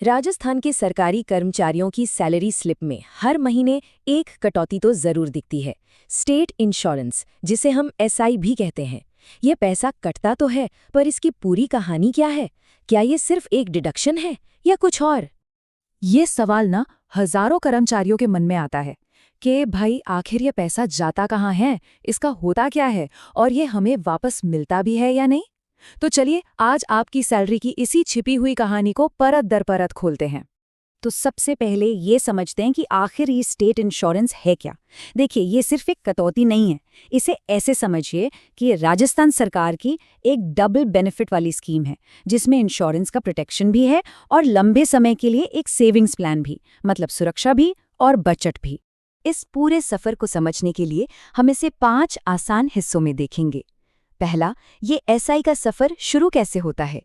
राजस्थान के सरकारी कर्मचारियों की सैलरी स्लिप में हर महीने एक कटौती तो जरूर दिखती है। स्टेट इंश्योरेंस, जिसे हम एसआई भी कहते हैं। ये पैसा कटता तो है, पर इसकी पूरी कहानी क्या है? क्या ये सिर्फ एक डिडक्शन है या कुछ और? ये सवाल ना हजारों कर्मचारियों के मन में आता है कि भाई आखिर ये पैसा जाता कहाँ है, इसका होता क्या है और ये हमें वापस मिलता भी है या नहीं। तो चलिए आज आपकी सैलरी की इसी छिपी हुई कहानी को परत दर परत खोलते हैं। तो सबसे पहले ये समझते हैं कि आखिर ये स्टेट इंश्योरेंस है क्या। देखिए, ये सिर्फ एक कटौती नहीं है। इसे ऐसे समझिए कि ये राजस्थान सरकार की एक डबल बेनिफिट वाली स्कीम है, जिसमें इंश्योरेंस का प्रोटेक्शन भी है और लंबे समय के लिए एक सेविंग्स प्लान भी, मतलब सुरक्षा भी और बचत भी। इस पूरे सफर को समझने के लिए हम इसे 5 आसान हिस्सों में देखेंगे। पहला, ये एसआई का सफर शुरू कैसे होता है।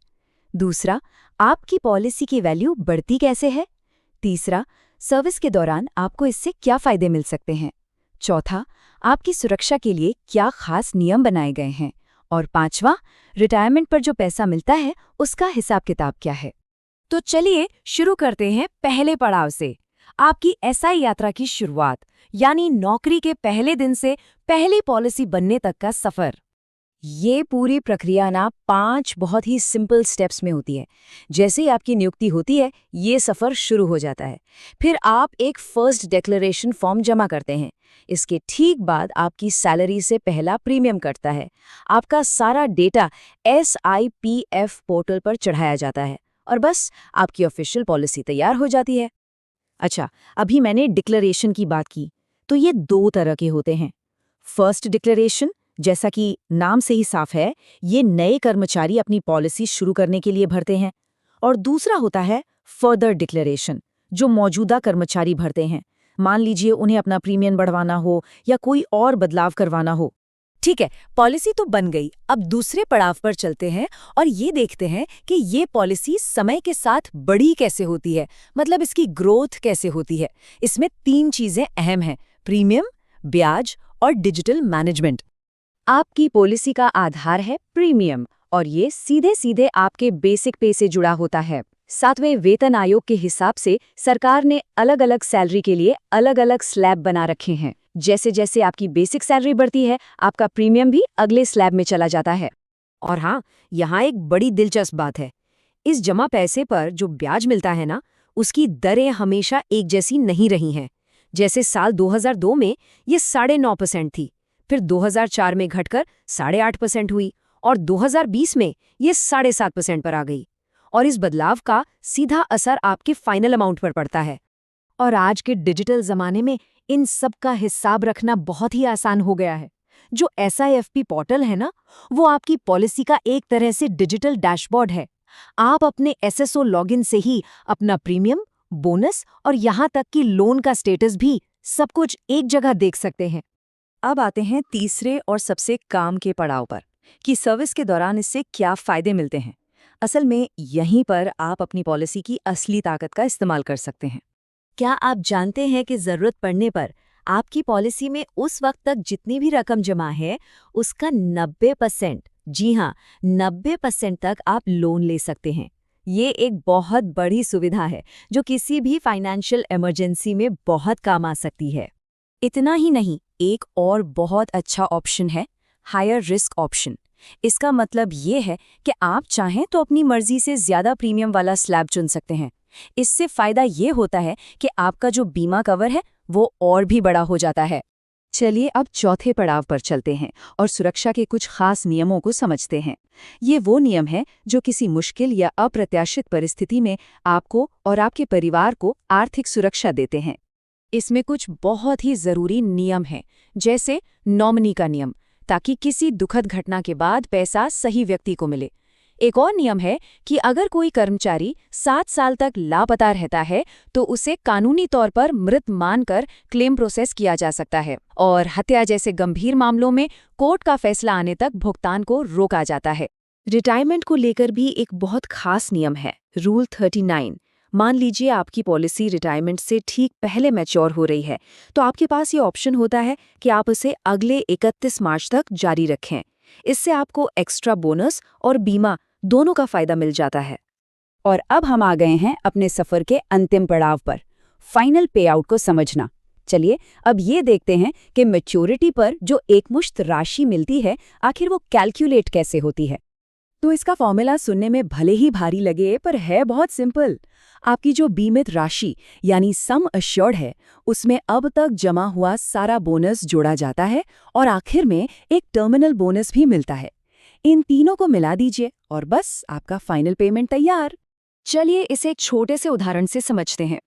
दूसरा, आपकी पॉलिसी की वैल्यू बढ़ती कैसे है। तीसरा, सर्विस के दौरान आपको इससे क्या फायदे मिल सकते हैं। चौथा, आपकी सुरक्षा के लिए क्या खास नियम बनाए गए हैं। और पांचवा, रिटायरमेंट पर जो पैसा मिलता है उसका हिसाब किताब क्या है। तो चलिए शुरू करते हैं पहले पड़ाव से, आपकी एसआई यात्रा की शुरुआत, यानी नौकरी के पहले दिन से पहली पॉलिसी बनने तक का सफर। ये पूरी प्रक्रिया ना 5 बहुत ही सिंपल स्टेप्स में होती है। जैसे ही आपकी नियुक्ति होती है, ये सफ़र शुरू हो जाता है। फिर आप एक फर्स्ट डिक्लेरेशन फॉर्म जमा करते हैं। इसके ठीक बाद आपकी सैलरी से पहला प्रीमियम कटता है। आपका सारा डेटा SIPF पोर्टल पर चढ़ाया जाता है और बस आपकी ऑफिशियल पॉलिसी तैयार हो जाती है। अच्छा, अभी मैंने डिक्लेरेशन की बात की, तो ये 2 तरह के होते हैं। फर्स्ट डिक्लेरेशन, जैसा कि नाम से ही साफ है, ये नए कर्मचारी अपनी पॉलिसी शुरू करने के लिए भरते हैं। और दूसरा होता है फर्दर डिक्लेरेशन, जो मौजूदा कर्मचारी भरते हैं। मान लीजिए उन्हें अपना प्रीमियम बढ़वाना हो या कोई और बदलाव करवाना हो। ठीक है, पॉलिसी तो बन गई। अब दूसरे पड़ाव पर चलते हैं और ये देखते हैं कि ये पॉलिसी समय के साथ बड़ी कैसे होती है, मतलब इसकी ग्रोथ कैसे होती है। इसमें 3 चीजें अहम हैं: प्रीमियम, ब्याज और डिजिटल मैनेजमेंट। आपकी पॉलिसी का आधार है प्रीमियम, और ये सीधे सीधे आपके बेसिक पे से जुड़ा होता है। 7वें वेतन आयोग के हिसाब से सरकार ने अलग अलग सैलरी के लिए अलग अलग स्लैब बना रखे हैं। जैसे जैसे आपकी बेसिक सैलरी बढ़ती है, आपका प्रीमियम भी अगले स्लैब में चला जाता है। और हाँ, यहाँ एक बड़ी दिलचस्प बात है। इस जमा पैसे पर जो ब्याज मिलता है ना, उसकी दरें हमेशा एक जैसी नहीं रही हैं। जैसे साल 2002 में ये 9.5% थी, फिर 2004 में घटकर 8.5% हुई और 2020 में ये 7.5% पर आ गई। और इस बदलाव का सीधा असर आपके फाइनल अमाउंट पर पड़ता है। और आज के डिजिटल जमाने में इन सब का हिसाब रखना बहुत ही आसान हो गया है। जो SIFP पोर्टल है ना, वो आपकी पॉलिसी का एक तरह से डिजिटल डैशबोर्ड है। आप अपने SSO लॉगिन से ही अपना प्रीमियम, बोनस और यहाँ तक कि लोन का स्टेटस भी सब कुछ एक जगह देख सकते हैं। अब आते हैं तीसरे और सबसे काम के पड़ाव पर, कि सर्विस के दौरान इससे क्या फायदे मिलते हैं। असल में यहीं पर आप अपनी पॉलिसी की असली ताकत का इस्तेमाल कर सकते हैं। क्या आप जानते हैं कि ज़रूरत पड़ने पर आपकी पॉलिसी में उस वक्त तक जितनी भी रकम जमा है, उसका 90%, जी हाँ, 90% तक आप लोन ले सकते हैं। ये एक बहुत बड़ी सुविधा है जो किसी भी फाइनेंशियल इमरजेंसी में बहुत काम आ सकती है। इतना ही नहीं, एक और बहुत अच्छा ऑप्शन है हायर रिस्क ऑप्शन। इसका मतलब ये है कि आप चाहें तो अपनी मर्जी से ज्यादा प्रीमियम वाला स्लैब चुन सकते हैं। इससे फायदा ये होता है कि आपका जो बीमा कवर है वो और भी बड़ा हो जाता है। चलिए अब चौथे पड़ाव पर चलते हैं और सुरक्षा के कुछ खास नियमों को समझते हैं। ये वो नियम हैं जो किसी मुश्किल या अप्रत्याशित परिस्थिति में आपको और आपके परिवार को आर्थिक सुरक्षा देते हैं। इसमें कुछ बहुत ही जरूरी नियम हैं, जैसे नॉमिनी का नियम, ताकि किसी दुखद घटना के बाद पैसा सही व्यक्ति को मिले। एक और नियम है कि अगर कोई कर्मचारी 7 साल तक लापता रहता है तो उसे कानूनी तौर पर मृत मानकर क्लेम प्रोसेस किया जा सकता है, और हत्या जैसे गंभीर मामलों में कोर्ट का फैसला आने तक भुगतान को रोका जाता है। रिटायरमेंट को लेकर भी एक बहुत खास नियम है, रूल 39। मान लीजिए आपकी पॉलिसी रिटायरमेंट से ठीक पहले मैच्योर हो रही है, तो आपके पास ये ऑप्शन होता है कि आप उसे अगले 31 मार्च तक जारी रखें। इससे आपको एक्स्ट्रा बोनस और बीमा दोनों का फायदा मिल जाता है। और अब हम आ गए हैं अपने सफर के अंतिम पड़ाव पर, फाइनल पे आउट को समझना। चलिए अब ये देखते हैं कि मैच्योरिटी पर जो एकमुश्त राशि मिलती है, आखिर वो कैलकुलेट कैसे होती है। तो इसका फॉर्मूला सुनने में भले ही भारी लगे, पर है बहुत सिंपल। आपकी जो बीमित राशि यानी सम अश्योर्ड है, उसमें अब तक जमा हुआ सारा बोनस जोड़ा जाता है और आखिर में एक टर्मिनल बोनस भी मिलता है। इन तीनों को मिला दीजिए और बस आपका फाइनल पेमेंट तैयार। चलिए इसे एक छोटे से उदाहरण से समझते हैं।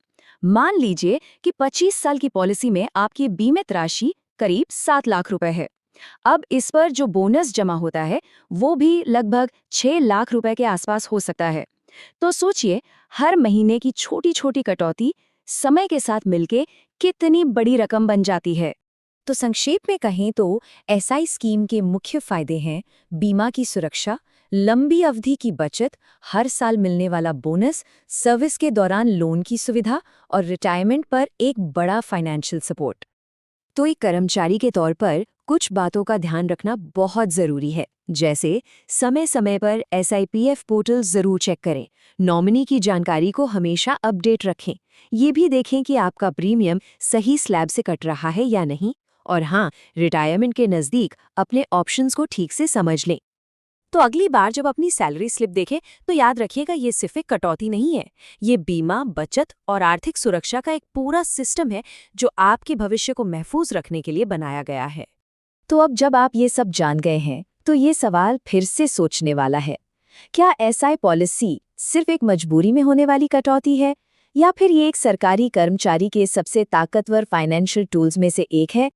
मान लीजिए कि 25 साल की पॉलिसी में आपकी बीमित राशि करीब 7 लाख रुपए है। अब इस पर जो बोनस जमा होता है वो भी लगभग 6 लाख रुपए के आसपास हो सकता है। तो सोचिए, हर महीने की छोटी छोटी कटौती समय के साथ मिलके कितनी बड़ी रकम बन जाती है। तो संक्षेप में कहें तो एसआई स्कीम के मुख्य फायदे हैं बीमा की सुरक्षा, लंबी अवधि की बचत, हर साल मिलने वाला बोनस, सर्विस के दौरान लोन की सुविधा और रिटायरमेंट पर एक बड़ा फाइनेंशियल सपोर्ट। तो एक कर्मचारी के तौर पर कुछ बातों का ध्यान रखना बहुत ज़रूरी है, जैसे समय समय पर SIPF पोर्टल ज़रूर चेक करें, नॉमिनी की जानकारी को हमेशा अपडेट रखें, ये भी देखें कि आपका प्रीमियम सही स्लैब से कट रहा है या नहीं, और हाँ, रिटायरमेंट के नज़दीक अपने ऑप्शंस को ठीक से समझ लें। तो अगली बार जब अपनी सैलरी स्लिप देखें तो याद रखिएगा, ये सिर्फ एक कटौती नहीं है, ये बीमा, बचत और आर्थिक सुरक्षा का एक पूरा सिस्टम है जो आपके भविष्य को महफूज रखने के लिए बनाया गया है। तो अब जब आप ये सब जान गए हैं तो ये सवाल फिर से सोचने वाला है, क्या SI पॉलिसी सिर्फ एक मजबूरी में होने वाली कटौती है, या फिर ये एक सरकारी कर्मचारी के सबसे ताकतवर फाइनेंशियल टूल्स में से एक है?